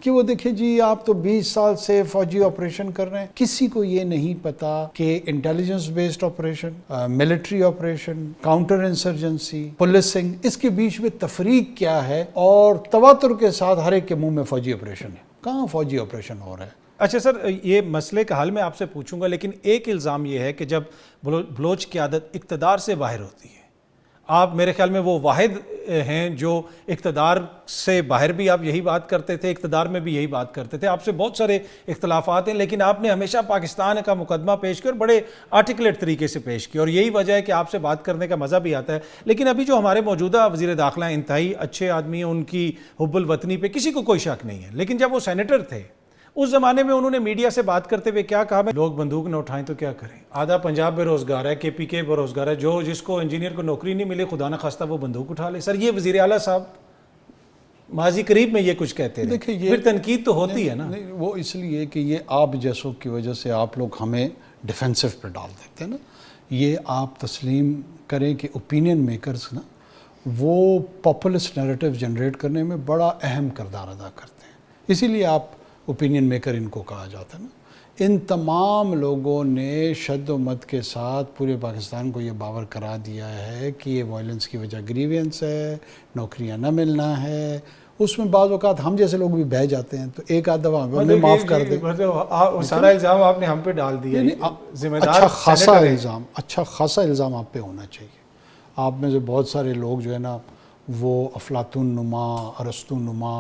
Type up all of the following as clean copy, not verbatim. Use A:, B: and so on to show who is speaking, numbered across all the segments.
A: کہ وہ دیکھیں جی آپ تو 20 سال سے فوجی آپریشن کر رہے ہیں، کسی کو یہ نہیں پتا کہ intelligence based operation, military operation, counter insurgency, policing, اس کے بیچ میں تفریق کیا ہے، اور تواتر کے ساتھ ہر ایک کے منہ میں فوجی آپریشن ہے۔ کہاں فوجی آپریشن ہو رہا ہے؟
B: اچھا سر، یہ مسئلے کا حل میں آپ سے پوچھوں گا، لیکن ایک الزام یہ ہے کہ جب بلوچ قیادت اقتدار سے باہر ہوتی ہے، آپ میرے خیال میں وہ واحد ہیں جو اقتدار سے باہر بھی آپ یہی بات کرتے تھے، اقتدار میں بھی یہی بات کرتے تھے، آپ سے بہت سارے اختلافات ہیں، لیکن آپ نے ہمیشہ پاکستان کا مقدمہ پیش کیا اور بڑے آرٹیکولیٹ طریقے سے پیش کیا، اور یہی وجہ ہے کہ آپ سے بات کرنے کا مزہ بھی آتا ہے۔ لیکن ابھی جو ہمارے موجودہ وزیر داخلہ انتہائی اچھے آدمی ہیں، ان کی حب الوطنی پہ کسی کو کوئی شک نہیں ہے، لیکن جب وہ سینیٹر تھے اس زمانے میں انہوں نے میڈیا سے بات کرتے ہوئے کیا کہا؟ لوگ بندوق نہ اٹھائیں تو کیا کریں، آدھا پنجاب بے روزگار ہے، کے پی کے بے روزگار ہے، جس کو انجینئر کو نوکری نہیں ملے خدا نہ خواستہ وہ بندوق اٹھا لے۔ سر یہ وزیر اعلیٰ صاحب ماضی قریب میں یہ کچھ کہتے ہیں، پھر تنقید تو ہوتی ہے نا۔
A: وہ اس لیے کہ یہ آپ جیسوں کی وجہ سے آپ لوگ ہمیں ڈیفینسو پہ ڈال دیتے ہیں نا۔ یہ آپ تسلیم کریں کہ اوپینین میکرز نا وہ پاپولسٹ نیریٹو جنریٹ کرنے میں بڑا اہم کردار ادا کرتے ہیں، اسی لیے آپ اوپینین میکر ان کو کہا جاتا ہے نا۔ ان تمام لوگوں نے شد و مت کے ساتھ پورے پاکستان کو یہ باور کرا دیا ہے کہ یہ وائلنس کی وجہ گریوینس ہے، نوکریاں نہ ملنا ہے۔ اس میں بعض اوقات ہم جیسے لوگ بھی بہہ جاتے ہیں، تو ایک آدھ دفعہ ہمیں معاف کر دیں۔
B: سارا الزام آپ نے ہم پہ ڈال دیا، ذمہ دار
A: اچھا خاصا الزام آپ پہ ہونا چاہیے۔ آپ میں سے بہت سارے لوگ جو ہے نا وہ افلاطون نما، ارسطو نما،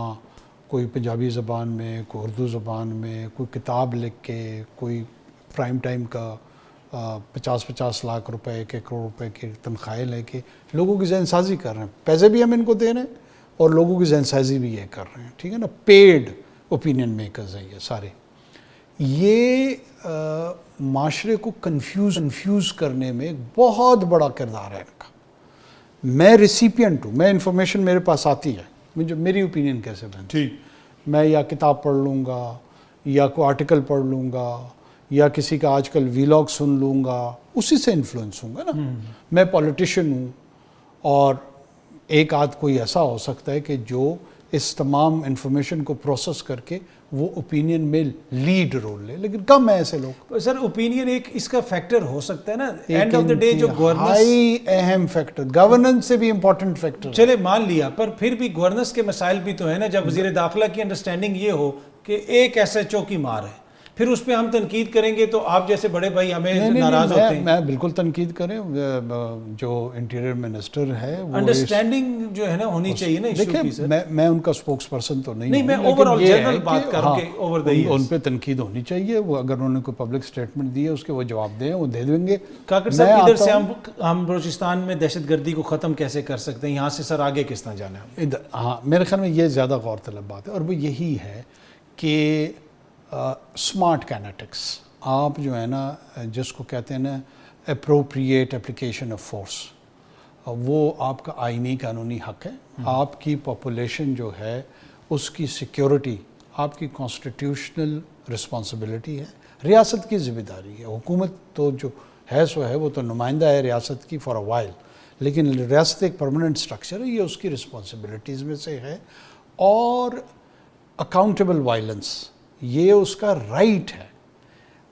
A: کوئی پنجابی زبان میں، کوئی اردو زبان میں، کوئی کتاب لکھ کے، کوئی پرائم ٹائم کا 50 لاکھ روپے، 1 کروڑ روپے کی تنخواہیں لے کے لوگوں کی ذہن سازی کر رہے ہیں، پیسے بھی ہم ان کو دے رہے ہیں اور لوگوں کی ذہن سازی بھی یہ کر رہے ہیں، ٹھیک ہے نا۔ پیڈ اوپینین میکرز ہیں یہ سارے۔ یہ معاشرے کو کنفیوز کرنے میں ایک بہت بڑا کردار ہے ان کا۔ میں ریسیپینٹ ہوں، میں انفارمیشن میرے پاس آتی ہے، مجھے میری اوپینین کیسے بنتی، میں یا کتاب پڑھ لوں گا، یا کوئی آرٹیکل پڑھ لوں گا، یا کسی کا آج کل ویلاگ سن لوں گا، اسی سے انفلوئنس ہوں گا نا۔ میں پولیٹیشین ہوں، اور ایک آدھ کوئی ایسا ہو سکتا ہے کہ جو اس تمام انفارمیشن کو پروسیس کر کے وہ اوپینین میں لیڈ رول لے، لیکن کم ہے ایسے لوگ۔
B: سر اوپینین ایک اس کا فیکٹر ہو سکتا ہے نا، اینڈ آف دا ڈے جو گورننس،
A: ہائی اہم فیکٹر، گورننس سے بھی امپورٹنٹ فیکٹر۔
B: چلے مان لیا، پر پھر بھی گورننس کے مسائل بھی تو ہیں نا۔ جب وزیر داخلہ کی انڈرسٹینڈنگ یہ ہو کہ ایک ایس ایچ او کی مار ہے، پھر اس پہ ہم تنقید کریں گے تو آپ جیسے بڑے بھائی ہمیں ناراض ہوتے ہیں۔
A: میں بالکل تنقید کریں، جو انٹیریئر منسٹر ہے وہ
B: انڈرسٹینڈنگ جو ہے نا ہونی چاہیے نا ایشو کی۔ سر
A: میں ان کا سپوکس پرسن تو نہیں
B: میں اوور آل جنرل بات کر کے اوور دا ایئرز
A: ان پہ تنقید ہونی چاہیے۔ وہ اگر انہوں نے کوئی پبلک اسٹیٹمنٹ دی ہے اس کے وہ جواب دیں، وہ دے دیں گے۔
B: کاکڑ صاحب ادھر سے ہم بلوچستان میں دہشت گردی کو ختم کیسے کر سکتے ہیں، یہاں سے سر آگے کس طرح جانا ہے؟
A: ہاں میرے خیال میں یہ زیادہ غور طلب بات ہے، اور وہ یہی ہے کہ اسمارٹ کینیٹکس، آپ جو ہے نا جس کو کہتے ہیں نا اپروپریٹ اپلیکیشن آف فورس، وہ آپ کا آئینی قانونی حق ہے۔ آپ کی پاپولیشن جو ہے اس کی سیکیورٹی آپ کی کانسٹیٹیوشنل رسپانسبلٹی ہے، ریاست کی ذمہ داری ہے۔ حکومت تو جو ہے سو ہے، وہ تو نمائندہ ہے ریاست کی فار اے وائل، لیکن ریاست ایک پرماننٹ اسٹرکچر ہے، یہ اس کی رسپانسبلٹیز میں سے ہے۔ اور اکاؤنٹیبل وائلنس یہ اس کا رائٹ ہے،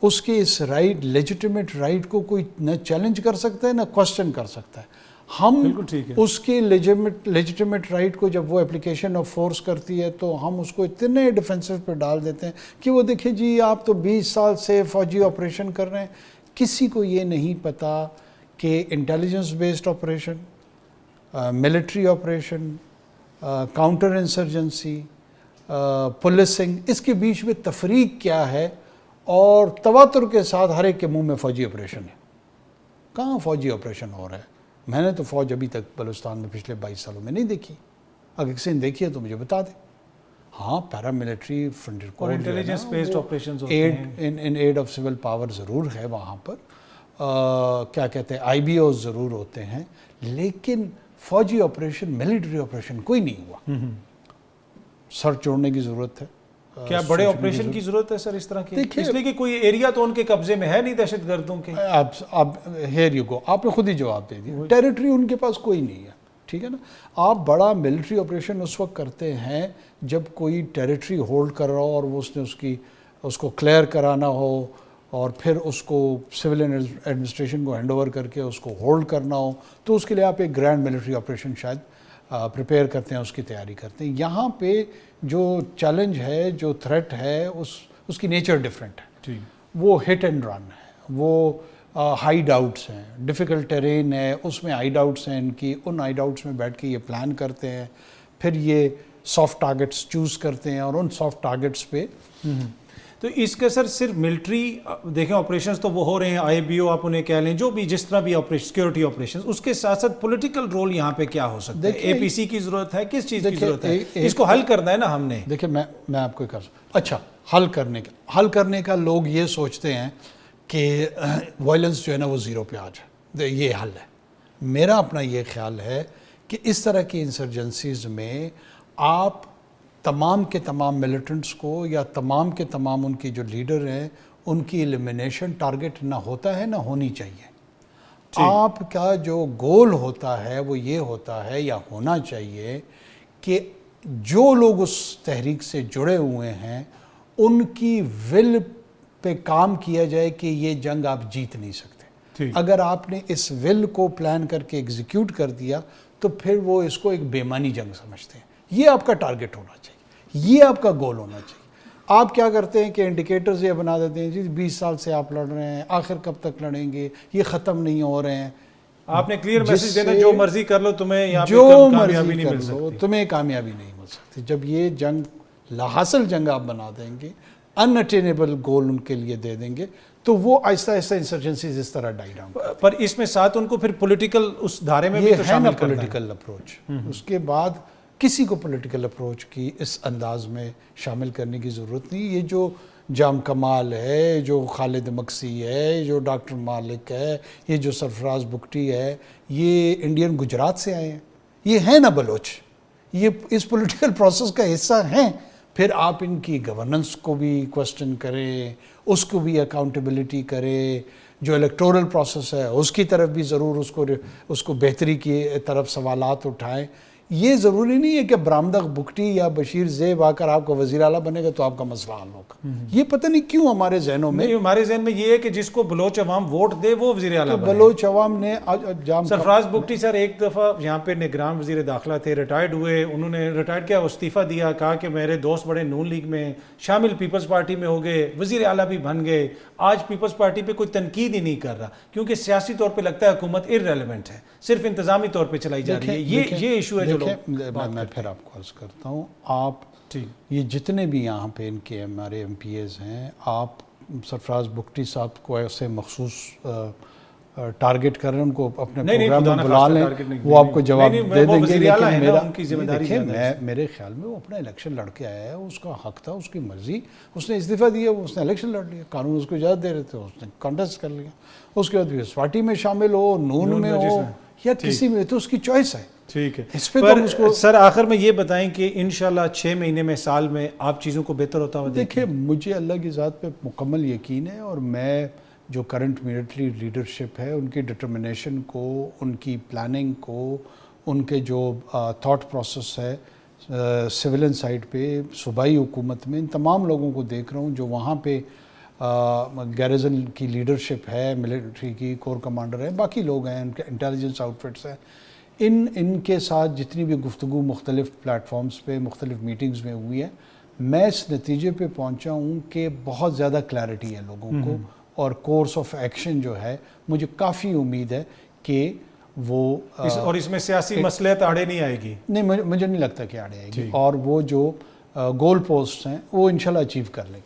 A: اس کے اس رائٹ، لیجیٹیمیٹ رائٹ کو کوئی نہ چیلنج کر سکتا ہے نہ کوسچن کر سکتا ہے۔ ہم اس کے لیجیٹیمیٹ رائٹ کو جب وہ اپلیکیشن آف فورس کرتی ہے تو ہم اس کو اتنے ڈیفینسو پہ ڈال دیتے ہیں کہ وہ دیکھیں جی آپ تو 20 سال سے فوجی آپریشن کر رہے ہیں، کسی کو یہ نہیں پتا کہ intelligence based operation, military operation, counter insurgency, policing, اس کے بیچ میں تفریق کیا ہے، اور تواتر کے ساتھ ہر ایک کے منہ میں فوجی آپریشن ہے۔ کہاں فوجی آپریشن ہو رہا ہے؟ میں نے تو فوج ابھی تک بلوچستان میں پچھلے 22 سالوں میں نہیں دیکھی، اگر کسی نے دیکھی ہے تو مجھے بتا دیں۔ ہاں para military frontier corps,
B: intelligence based operations ہوتے ہیں،
A: in aid of civil power ضرور ہے وہاں پر، کیا کہتے ہیں آئی بی اوز ضرور ہوتے ہیں، لیکن فوجی آپریشن، ملٹری آپریشن کوئی نہیں ہوا۔ سر چھوڑنے کی ضرورت ہے۔
B: کیا بڑے آپریشن کی ضرورت ہے سر اس طرح کی؟ اس لیے کہ کوئی ایریا تو ان کے قبضے میں ہے نہیں دہشت گردوں کے۔
A: اب ہیئر یو گو، آپ نے خود ہی جواب دے دیا، ٹیریٹری ان کے پاس کوئی نہیں ہے، ٹھیک ہے نا. آپ بڑا ملٹری آپریشن اس وقت کرتے ہیں جب کوئی ٹیریٹری ہولڈ کر رہا ہو اور وہ اس کو کلیئر کرانا ہو اور پھر اس کو سول ایڈمنسٹریشن کو ہینڈ اوور کر کے اس کو ہولڈ کرنا ہو, تو اس کے لیے آپ ایک گرینڈ ملٹری آپریشن شاید پریپیئر کرتے ہیں, اس کی تیاری کرتے ہیں. یہاں پہ جو چیلنج ہے, جو تھریٹ ہے, اس کی نیچر ڈفرینٹ ہے. وہ ہٹ اینڈ رن ہے, وہ ہائیڈ آؤٹس ہیں, ڈیفیکلٹ ٹیرین ہے, اس میں ہائیڈ آؤٹس ہیں ان کی, ان ہائیڈ آؤٹس میں بیٹھ کے یہ پلان کرتے ہیں, پھر یہ سافٹ ٹارگٹس چوز کرتے ہیں اور ان سافٹ ٹارگٹس پہ.
B: تو اس کے سر صرف ملٹری دیکھیں آپریشنز تو وہ ہو رہے ہیں, آئی بی او آپ انہیں کہہ لیں, جو بھی جس طرح بھی سیکورٹی آپریشنز, اس کے ساتھ ساتھ پولیٹیکل رول یہاں پہ کیا ہو سکتا ہے؟ اے پی سی کی ضرورت ہے, کس چیز کی ضرورت ہے؟ اس کو حل کرنا ہے نا ہم نے.
A: دیکھیں میں آپ کو اچھا حل کرنے کا لوگ یہ سوچتے ہیں کہ وائلنس جو ہے نا وہ زیرو پہ آ جائے, یہ حل ہے. میرا اپنا یہ خیال ہے کہ اس طرح کی انسرجنسیز میں آپ تمام کے تمام ملیٹنٹس کو یا تمام کے تمام ان کے جو لیڈر ہیں ان کی ایلیمینیشن ٹارگٹ نہ ہوتا ہے نہ ہونی چاہیے. آپ کا جو گول ہوتا ہے وہ یہ ہوتا ہے یا ہونا چاہیے کہ جو لوگ اس تحریک سے جڑے ہوئے ہیں ان کی ول پہ کام کیا جائے کہ یہ جنگ آپ جیت نہیں سکتے. اگر آپ نے اس ول کو پلان کر کے ایگزیکیوٹ کر دیا تو پھر وہ اس کو ایک بے معنی جنگ سمجھتے ہیں. یہ آپ کا ٹارگٹ ہونا چاہیے, یہ آپ کا گول ہونا چاہیے. آپ کیا کرتے ہیں کہ انڈیکیٹرز یہ بنا دیتے ہیں جی 20 سال سے آپ لڑ رہے ہیں, آخر کب تک لڑیں گے, یہ ختم نہیں ہو رہے ہیں.
B: آپ نے کلیئر میسج دینا, جو مرضی کر لو تمہیں یہاں پہ کامیابی نہیں مل سکتی,
A: تمہیں کامیابی نہیں مل سکتی. جب یہ جنگ لاحاصل جنگ آپ بنا دیں گے, ان اٹینیبل گول ان کے لیے دے دیں گے, تو وہ آہستہ آہستہ انسرجنسیز اس طرح ڈائی ڈاؤن.
B: پر اس میں ساتھ ان کو پھر پولیٹیکل اس دھارے میں بھی تو شامل کرنا ہے.
A: پولیٹیکل اپروچ, اس کے بعد کسی کو پولیٹیکل اپروچ کی اس انداز میں شامل کرنے کی ضرورت نہیں. یہ جو جام کمال ہے, جو خالد مکسی ہے, جو ڈاکٹر مالک ہے, یہ جو سرفراز بگٹی ہے, یہ انڈین گجرات سے آئے ہیں, یہ ہیں نا بلوچ, یہ اس پولیٹیکل پروسیس کا حصہ ہیں. پھر آپ ان کی گورننس کو بھی کوسچن کریں, اس کو بھی اکاؤنٹیبلٹی کریں, جو الیکٹورل پروسیس ہے اس کی طرف بھی ضرور اس کو بہتری کی طرف سوالات اٹھائیں. یہ ضروری نہیں ہے کہ برامدق بگٹی یا بشیر زیب آ کر آپ کا وزیر اعلیٰ بنے گا تو آپ کا مسئلہ حل ہوگا. یہ پتہ نہیں کیوں ہمارے ذہنوں میں,
B: ہمارے ذہن میں یہ ہے کہ جس کو بلوچ عوام ووٹ دے وہ وزیر اعلیٰ بنے.
A: بلوچ عوام نے
B: سرفراز بگٹی سر ایک دفعہ یہاں پہ نگران وزیر داخلہ تھے, ریٹائرڈ ہوئے, انہوں نے ریٹائرڈ کیا, استعفیٰ دیا, کہا کہ میرے دوست بڑے نون لیگ میں شامل, پیپلز پارٹی میں ہو گئے, وزیر اعلیٰ بھی بن گئے. آج پیپلز پارٹی پہ کوئی تنقید ہی نہیں کر رہا کیونکہ سیاسی طور پہ لگتا ہے حکومت ارریلیونٹ ہے, صرف انتظامی طور پہ چلائی جا رہی ہے. یہ ایشو ہے جو
A: میں پھر آپ کو عرض کرتا ہوں. آپ یہ جتنے بھی یہاں پہ ان کے ہمارے ایم پی ایز ہیں, آپ سرفراز بگٹی صاحب کو ایسے مخصوص ٹارگٹ کر رہے ہیں, ان کو اپنے پروگرام میں بلا لیں, وہ آپ کو جواب دے دیں گے. لیکن میرے خیال میں وہ اپنا الیکشن لڑ کے آیا ہے, اس کا حق تھا, اس کی مرضی, اس نے استعفیٰ دیا, اس نے الیکشن لڑ لیا, قانون اس کو اجازت دے رہے تھے, اس نے کانٹیسٹ کر لیا. اس کے بعد بھی اس پارٹی میں شامل ہو, نون میں ہو یا کسی میں, تو اس کی چوائس ہے.
B: ٹھیک ہے. پر سر آخر میں یہ بتائیں کہ انشاءاللہ 6 مہینے میں, سال میں آپ چیزوں کو بہتر ہوتا ہوا
A: دیکھیں. مجھے اللہ کی ذات پہ مکمل یقین ہے, اور میں جو کرنٹ ملٹری لیڈرشپ ہے ان کی ڈٹرمنیشن کو, ان کی پلاننگ کو, ان کے جو تھاٹ پروسیس ہے سویلن سائڈ پہ صوبائی حکومت میں, ان تمام لوگوں کو دیکھ رہا ہوں جو وہاں پہ گیریزن کی لیڈرشپ ہے, ملٹری کی کور کمانڈر ہے, باقی لوگ ہیں, ان کے انٹیلیجنس آؤٹ فٹس ہیں. ان کے ساتھ جتنی بھی گفتگو مختلف پلیٹ فارمز پہ, مختلف میٹنگز میں ہوئی ہے, میں اس نتیجے پہ پہنچا ہوں کہ بہت زیادہ کلیئرٹی ہے لوگوں کو, اور کورس آف ایکشن جو ہے مجھے کافی امید ہے کہ وہ
B: اور اس میں سیاسی مصلحت آڑے نہیں آئے گی.
A: نہیں, مجھے نہیں لگتا کہ آڑے آئے گی, اور وہ جو گول پوسٹ ہیں وہ انشاءاللہ اچیو کر لیں گے.